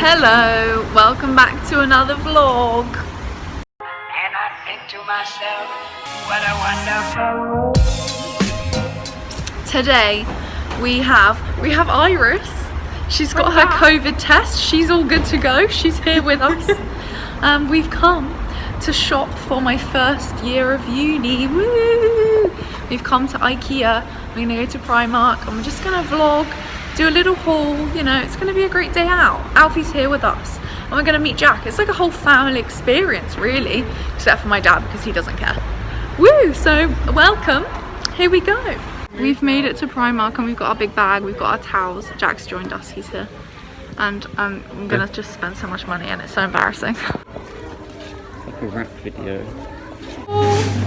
Hello, welcome back to another vlog. And I think to myself, what a wonderful. Today we have Iris. She's got her COVID test. She's all good to go. She's here with us. We've come to shop for my first year of uni. Woo! We've come to IKEA. We're gonna go to Primark and we're just gonna vlog, do a little haul. You know, it's gonna be a great day out. Alfie's here with us and we're gonna meet Jack. It's like a whole family experience really, except for my dad because he doesn't care. Woo! So welcome, here we go. We've made it to Primark and we've got our big bag, we've got our towels. Jack's joined us, he's here. And I'm gonna just spend so much money and it's so embarrassing. Like a rap video.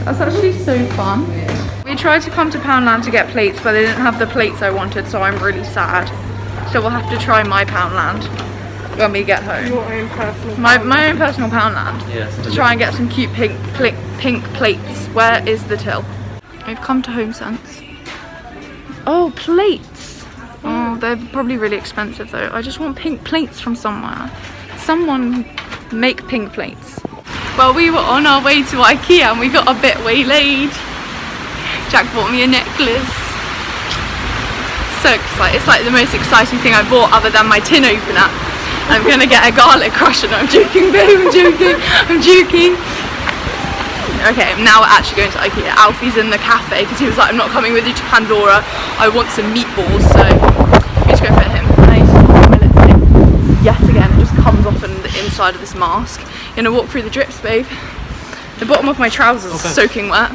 That's actually so fun. We tried to come to Poundland to get plates, but they didn't have the plates I wanted, so I'm really sad. So we'll have to try my Poundland when we get home. Your own personal my own personal Poundland. Yes. To try and get some cute pink plates. Where is the till? We've come to HomeSense. Oh, plates. Oh, they're probably really expensive though. I just want pink plates from somewhere. Someone make pink plates. Well, we were on our way to IKEA and we got a bit waylaid. Jack bought me a necklace. So excited. It's like the most exciting thing I bought other than my tin opener. I'm gonna get a garlic crusher. No, I'm joking, babe, I'm joking. I'm joking. Okay, now we're actually going to IKEA. Alfie's in the cafe because he was like, I'm not coming with you to Pandora. I want some meatballs, so we need to go for him. And I need to put my lipstick yet again. It just comes off in the inside of this mask. Gonna walk through the drips, babe. The bottom of my trousers is soaking wet.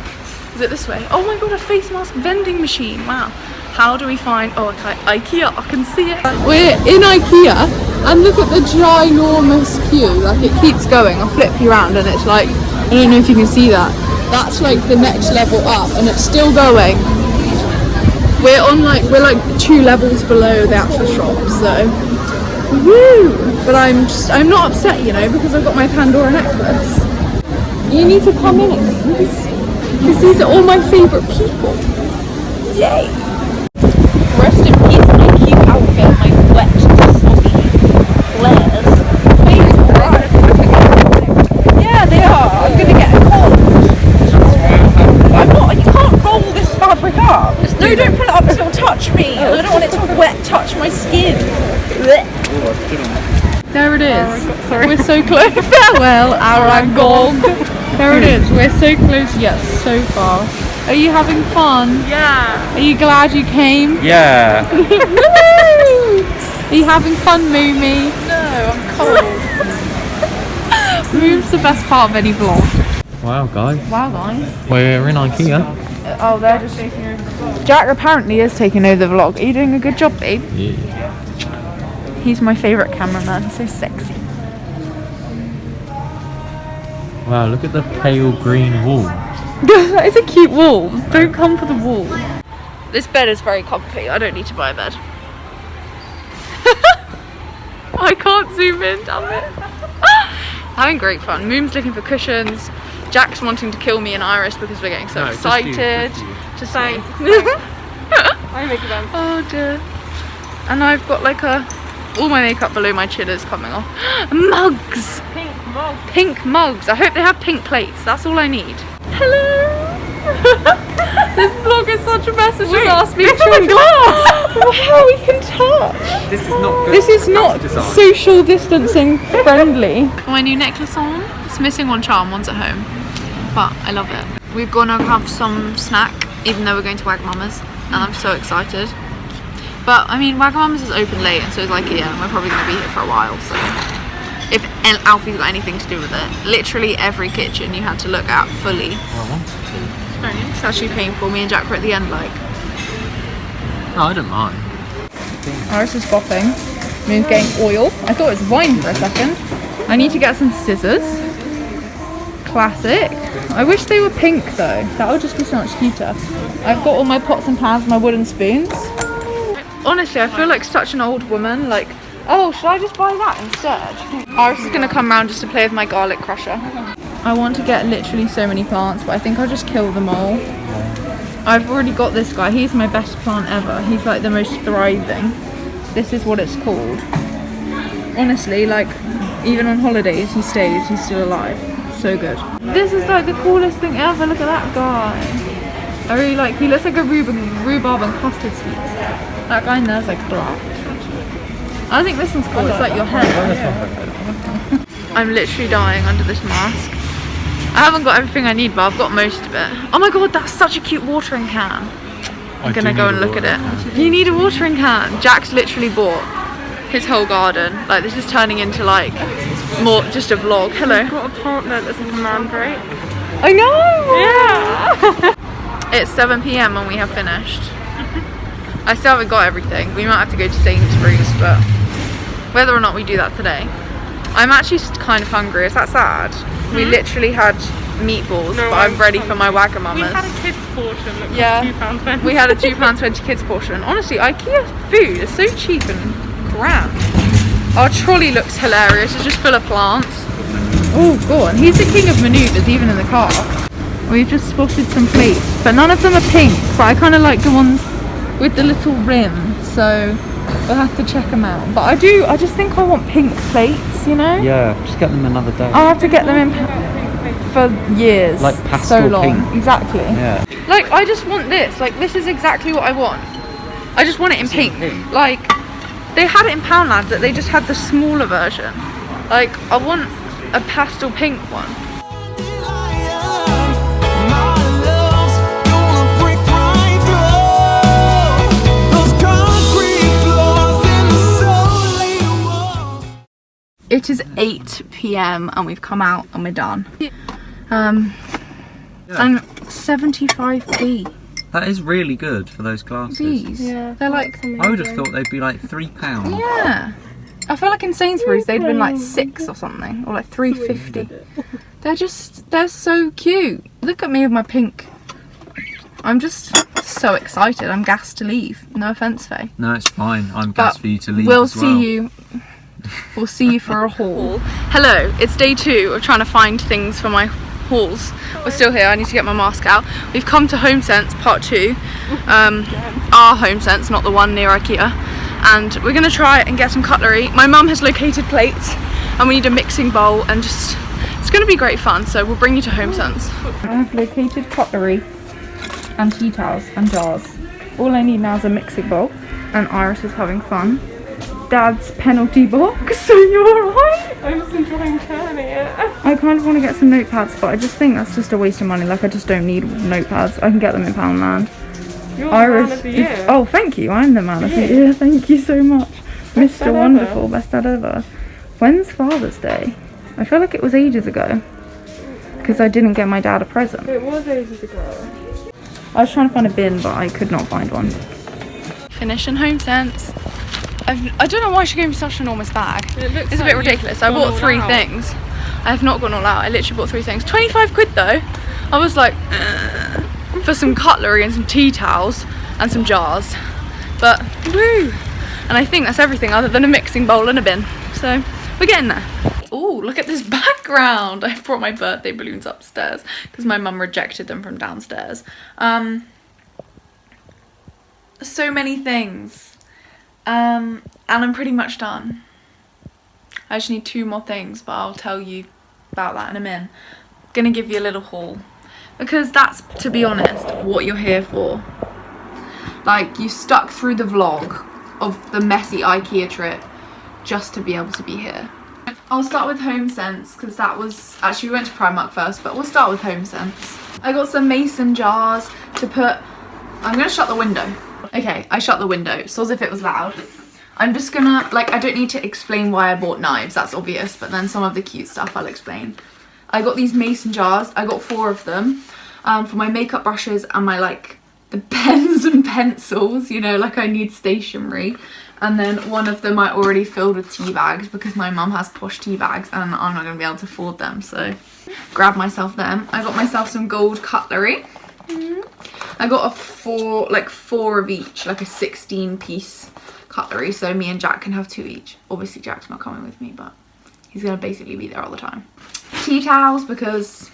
Is it this way? Oh my god, a face mask vending machine. Wow. How do we find, oh okay, IKEA, I can see it. We're in IKEA and look at the ginormous queue. Like it keeps going. I'll flip you around and it's like, I don't know if you can see that. That's like the next level up and it's still going. We're like 2 levels below the actual shop, so woo! But I'm not upset, you know, because I've got my Pandora necklace. You need to come in because these are all my favourite people. Yay! Rest in peace, my cute outfit, my wet, soggy flares. Yeah, they are. I'm gonna get a cold. I'm not. You can't roll this fabric up. No, don't pull it up. It's gonna touch me. I don't want it to wet touch my skin. There it is. Sorry. We're so close. Farewell, Aragog. There it is. We're so close yet so far. Are you having fun? Yeah. Are you glad you came? Yeah. Are you having fun, Moomy? No, I'm cold. Moom's the best part of any vlog. Wow, guys. Wow, guys. We're in IKEA. Oh, they're just taking over the vlog. Jack apparently is taking over the vlog. Are you doing a good job, babe? Yeah. He's my favourite cameraman. He's so sexy. Wow, look at the pale green wall. That is a cute wall. Don't come for the wall. This bed is very comfy. I don't need to buy a bed. I can't zoom in, damn it. Having great fun. Moom's looking for cushions. Jack's wanting to kill me and Iris because we're getting so excited. Just say. I make it done. Oh dear. And I've got like all my makeup below my chin is coming off. Mugs! Pink mug. Pink mugs. I hope they have pink plates. That's all I need. Hello! This vlog is such a mess. It's just asked me to try glass. Wow, we can touch. This is not good. This is not social distancing friendly. My new necklace on. It's missing one charm. One's at home. But I love it. We're gonna have some snack, even though we're going to Wagamama's. And I'm so excited. But I mean, Wagamama's is open late and so is IKEA and we're probably going to be here for a while, so if Alfie's got anything to do with it. Literally every kitchen you had to look at fully. I wanted to. It's actually painful. Me and Jack were at the end like. No, I don't mind. Iris is bopping. Moon's getting oil. I thought it was wine for a second. I need to get some scissors. Classic. I wish they were pink though. That would just be so much cuter. I've got all my pots and pans, my wooden spoons. Honestly, I feel like such an old woman. Like, oh, should I just buy that instead? Iris is gonna come round just to play with my garlic crusher. I want to get literally so many plants, but I think I'll just kill them all. I've already got this guy. He's my best plant ever. He's like the most thriving. This is what it's called. Honestly, like, even on holidays, he stays. He's still alive. So good. This is like the coolest thing ever. Look at that guy. I really like. He looks like a rhubarb and custard sweets. That guy in there's like black. I think this one's cool. It's like your hair. I'm literally dying under this mask. I haven't got everything I need, but I've got most of it. Oh my god, that's such a cute watering can. I'm gonna go and look at it. You need a watering can. Jack's literally bought his whole garden. Like, this is turning into like more just a vlog. Hello. I've got a partner that's like a mandrake. I know. Yeah. It's 7 PM and we have finished. I still haven't got everything. We might have to go to Sainsbury's, but whether or not we do that today. I'm actually kind of hungry. Is that sad? We literally had meatballs, but I'm ready for my Wagamama's. We had a kids portion that was yeah. £2.20. We had a £2.20 kids portion. Honestly, IKEA food is so cheap and grand. Our trolley looks hilarious. It's just full of plants. Oh, go on. He's the king of manoeuvres, even in the car. We've just spotted some plates, but none of them are pink. But I kind of like the ones with the little rim, so we'll have to check them out. But I just think I want pink plates, you know? Yeah, just get them another day. I'll have to get them in for years. Like pastel so long. pink. Exactly. Yeah. Like, I just want this. Like, this is exactly what I want. I just want it in pink. Like, they had it in Poundland, but they just had the smaller version. Like, I want a pastel pink one. It is 8 PM and we've come out and we're done. And 75p. That is really good for those glasses. These, Yeah, they're like, I would have thought they'd be like £3. yeah. I feel like in Sainsbury's they'd been like 6 or something, or like 3.50. They're so cute. Look at me with my pink. I'm just so excited. I'm gassed to leave. No offence, Faye. No, it's fine. I'm gassed for you to leave We'll as well. see you. We'll see you for a haul. Hello, it's day 2 of trying to find things for my hauls. We're still here. I need to get my mask out. We've come to Home Sense part 2. Our Home Sense, not the one near IKEA. And we're gonna try and get some cutlery. My mum has located plates and we need a mixing bowl, and just, it's gonna be great fun, so we'll bring you to Home Sense. I have located cutlery and tea towels and jars. All I need now is a mixing bowl, and Iris is having fun. Dad's penalty box, so you're alright? I'm just enjoying turning it. I kind of want to get some notepads, but I just think that's just a waste of money. Like, I just don't need notepads. I can get them in Poundland. You're Iris the man of the year. oh, thank you. I'm the man of the year. Thank you so much. Best Mr. dad Wonderful, ever. best dad ever. When's Father's Day? I feel like it was ages ago, because I didn't get my dad a present. It was ages ago. I was trying to find a bin, but I could not find one. Finishing Home Sense. I don't know why she gave me such an enormous bag. It's a bit ridiculous. I bought 3 things. I have not gone all out. I literally bought 3 things. 25 quid though. I was like, for some cutlery and some tea towels and some jars. But woo! And I think that's everything other than a mixing bowl and a bin. So we're getting there. Oh, look at this background. I brought my birthday balloons upstairs because my mum rejected them from downstairs. So many things. And I'm pretty much done. I just need 2 more things, but I'll tell you about that in a minute. Gonna give you a little haul, because that's, to be honest, what you're here for. Like, you stuck through the vlog of the messy IKEA trip just to be able to be here. I'll start with Home Sense, because that was, actually we went to Primark first, but we'll start with Home Sense. I got some mason jars to put, I'm gonna shut the window. Okay, I shut the window, so as if it was loud. I'm just gonna, like, I don't need to explain why I bought knives, that's obvious, but then some of the cute stuff I'll explain. I got these mason jars, I got 4 of them, for my makeup brushes and my, like, the pens and pencils, you know, like I need stationery. And then one of them I already filled with tea bags, because my mum has posh tea bags and I'm not gonna be able to afford them, so grab myself them. I got myself some gold cutlery. I got 4 of each, like a 16-piece cutlery, so me and Jack can have 2 each. Obviously Jack's not coming with me, but he's gonna basically be there all the time. Tea towels, because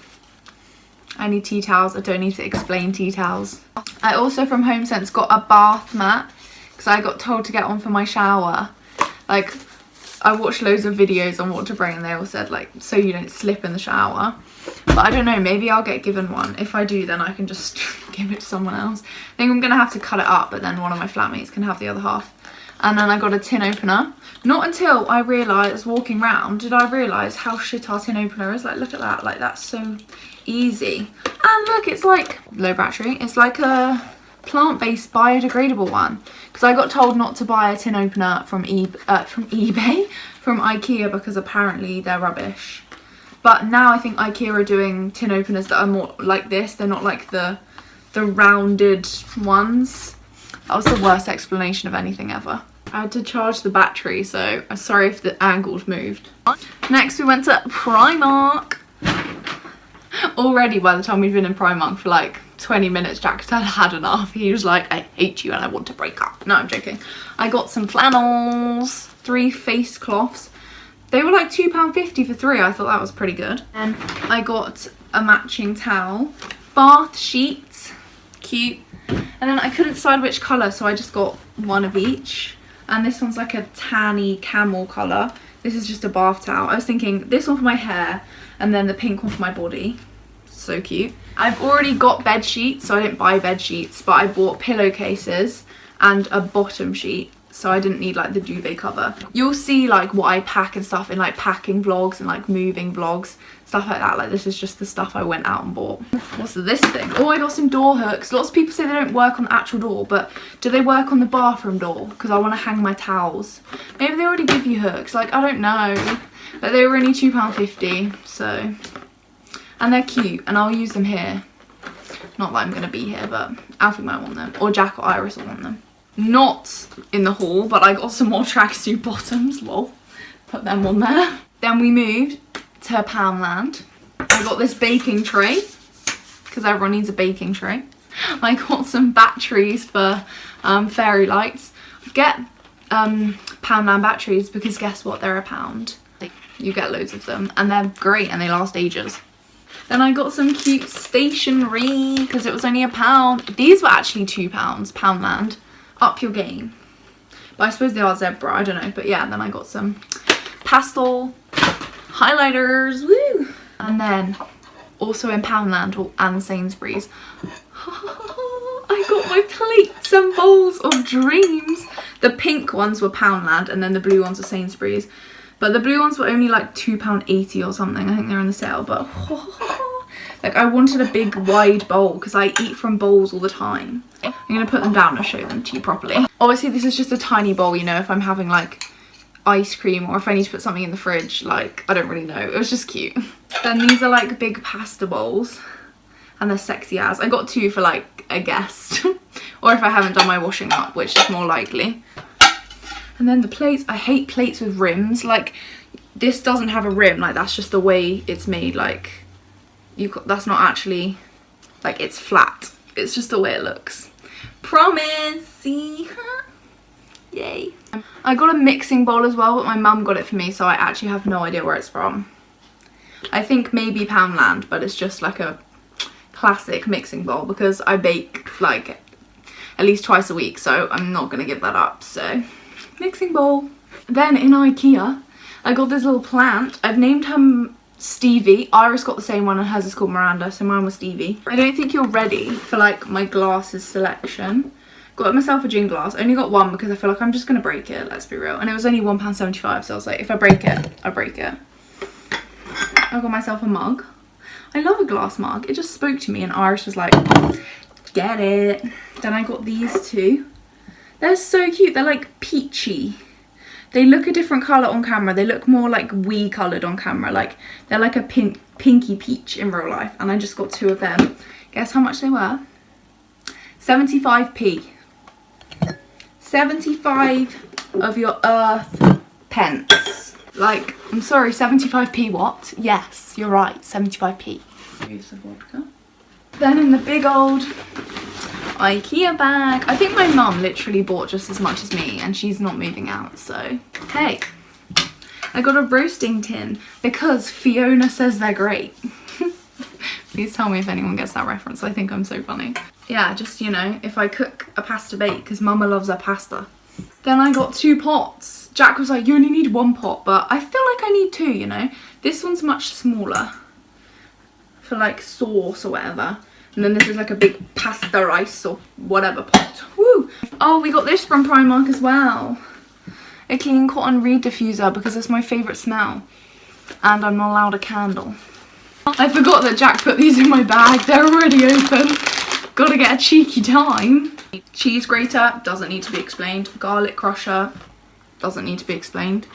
I need tea towels. I don't need to explain tea towels. I also, from Home Sense, got a bath mat, because I got told to get one for my shower. Like, I watched loads of videos on what to bring, and they all said like so you don't slip in the shower. But I don't know, maybe I'll get given one. If I do, then I can just give it to someone else. I think I'm gonna have to cut it up, but then one of my flatmates can have the other half. And then I got a tin opener. Not until I realised, walking round, did I realise how shit our tin opener is. Like, look at that, like that's so easy. And look, it's like low battery. It's like a plant-based biodegradable one. Because I got told not to buy a tin opener from eBay, from IKEA, because apparently they're rubbish. But now I think IKEA are doing tin openers that are more like this. They're not like the rounded ones. That was the worst explanation of anything ever. I had to charge the battery, so I'm sorry if the angles moved. Next we went to Primark. Already by the time we'd been in Primark for like 20 minutes, Jack had enough. He was like, I hate you and I want to break up. No, I'm joking. I got some flannels, 3 face cloths. They were like £2.50 for 3. I thought that was pretty good. And I got a matching towel, bath sheets, cute. And then I couldn't decide which colour, so I just got one of each. And this one's like a tanny camel colour. This is just a bath towel. I was thinking this one for my hair and then the pink one for my body. So cute. I've already got bed sheets, so I didn't buy bed sheets, but I bought pillowcases and a bottom sheet, so I didn't need like the duvet cover. You'll see like what I pack and stuff in like packing vlogs and like moving vlogs, stuff like that. Like this is just the stuff I went out and bought. What's this thing? Oh, I got some door hooks. Lots of people say they don't work on the actual door, but do they work on the bathroom door? Because I want to hang my towels. Maybe they already give you hooks, like I don't know. But they were only £2.50, so. And they're cute, and I'll use them here. Not that I'm going to be here, but Alfie might want them. Or Jack or Iris will want them. Not in the haul, but I got some more tracksuit bottoms. Lol. Put them on there. Then we moved to Poundland. I got this baking tray, because everyone needs a baking tray. I got some batteries for fairy lights. Get Poundland batteries, because guess what? They're £1. You get loads of them, and they're great, and they last ages. Then I got some cute stationery, because it was only £1. These were actually £2, Poundland. Up your game. But I suppose they are zebra, I don't know. But yeah, then I got some pastel highlighters, woo! And then also in Poundland and Sainsbury's, I got my plates and bowls of dreams. The pink ones were Poundland and then the blue ones were Sainsbury's. But the blue ones were only like £2.80 or something. I think they're on the sale, but like I wanted a big wide bowl because I eat from bowls all the time. I'm gonna put them down and show them to you properly. Obviously this is just a tiny bowl, you know, if I'm having like ice cream or if I need to put something in the fridge, like I don't really know. It was just cute. Then these are like big pasta bowls and they're sexy as. I got 2 for like a guest or if I haven't done my washing up, which is more likely. And then the plates, I hate plates with rims. Like this doesn't have a rim, like that's just the way it's made. Like that's not actually, like it's flat. It's just the way it looks. Promise, see? Yay. I got a mixing bowl as well, but my mum got it for me, so I actually have no idea where it's from. I think maybe Poundland, but it's just like a classic mixing bowl because I bake like at least twice a week, so I'm not gonna give that up, so mixing bowl. Then in IKEA, I got this little plant. I've named her Stevie. Iris got the same one and hers is called Miranda, so mine was Stevie. I don't think you're ready for like my glasses selection. Got myself a gin glass. Only got one because I feel like I'm just gonna break it, let's be real. And it was only £1.75, so I was like, if I break it, I break it. I got myself a mug. I love a glass mug. It just spoke to me and Iris was like, get it. Then I got these 2. They're so cute. They're like peachy. They look a different colour on camera. They look more like wee coloured on camera. Like they're like a pinky peach in real life. And I just got 2 of them. Guess how much they were? 75p. 75 of your earth pence. Like, I'm sorry, 75p what? Yes, you're right, 75p. Here's the vodka. Then in the big old IKEA bag. I think my mum literally bought just as much as me and she's not moving out, so hey. I got a roasting tin because Fiona says they're great. Please tell me if anyone gets that reference. I think I'm so funny. Yeah, just, you know, if I cook a pasta bake because mama loves her pasta. Then I got 2 pots. Jack was like, you only need 1 pot, but I feel like I need 2, you know. This one's much smaller for like sauce or whatever. And then this is like a big pasta rice or whatever pot. Woo! Oh, we got this from Primark as well. A clean cotton reed diffuser because it's my favourite smell. And I'm not allowed a candle. I forgot that Jack put these in my bag. They're already open. Gotta get a cheeky time. Cheese grater, doesn't need to be explained. Garlic crusher, doesn't need to be explained.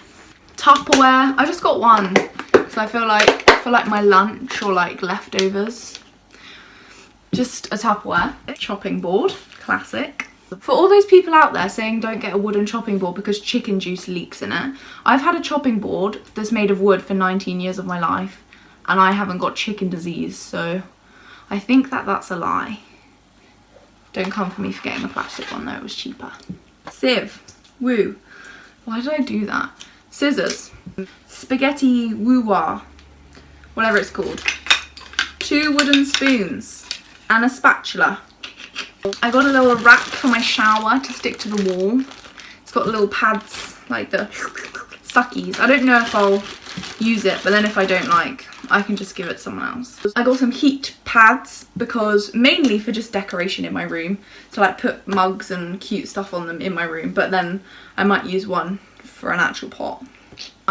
Tupperware, I just got one. Because I feel like my lunch or like leftovers. Just a Tupperware. Chopping board, classic. For all those people out there saying don't get a wooden chopping board because chicken juice leaks in it, I've had a chopping board that's made of wood for 19 years of my life and I haven't got chicken disease, so I think that that's a lie. Don't come for me for getting a plastic one though, it was cheaper. Sieve, woo. Why did I do that? Scissors, spaghetti woo-wah, whatever it's called. 2 wooden spoons and a spatula. I got a little rack for my shower to stick to the wall. It's got little pads, like the suckies. I don't know if I'll use it, but then if I don't like, I can just give it to someone else. I got some heat pads because mainly for just decoration in my room. To like put mugs and cute stuff on them in my room, but then I might use one for an actual pot.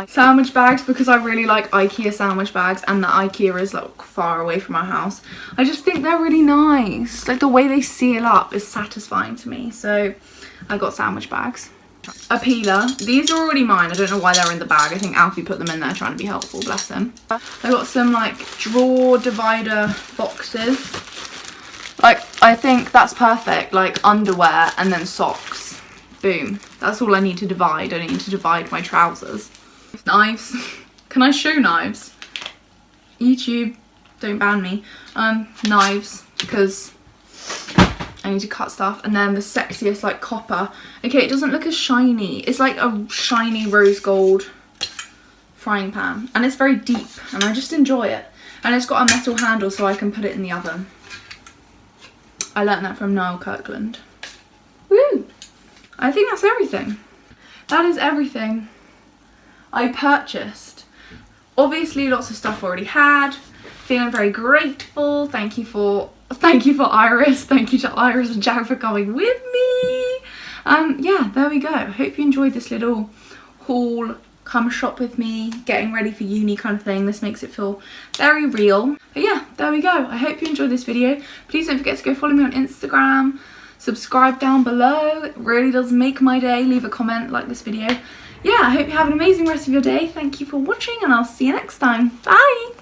Sandwich bags because I really like IKEA sandwich bags, and the IKEA is like far away from our house. I just think they're really nice. Like the way they seal up is satisfying to me, so I got sandwich bags. A peeler. These are already mine. I don't know why they're in the bag. I think Alfie put them in there trying to be helpful, bless him. I got some like drawer divider boxes. Like I think that's perfect, like underwear and then socks. Boom. That's all I need to divide. I don't need to divide my trousers. Knives. Can I show knives? YouTube, don't ban me. Knives, because I need to cut stuff. And then the sexiest like copper. Okay, it doesn't look as shiny. It's like a shiny rose gold frying pan. And it's very deep and I just enjoy it. And it's got a metal handle so I can put it in the oven. I learnt that from Niall Kirkland. Woo! I think that's everything. That is everything I purchased. Obviously lots of stuff already had. Feeling very grateful. Thank you for Iris. Thank you to Iris and Jack for coming with me. Yeah, there we go. Hope you enjoyed this little haul. Come shop with me, getting ready for uni kind of thing. This makes it feel very real. But yeah, there we go. I hope you enjoyed this video. Please don't forget to go follow me on Instagram. Subscribe down below. It really does make my day. Leave a comment, like this video. Yeah, I hope you have an amazing rest of your day. Thank you for watching and I'll see you next time. Bye!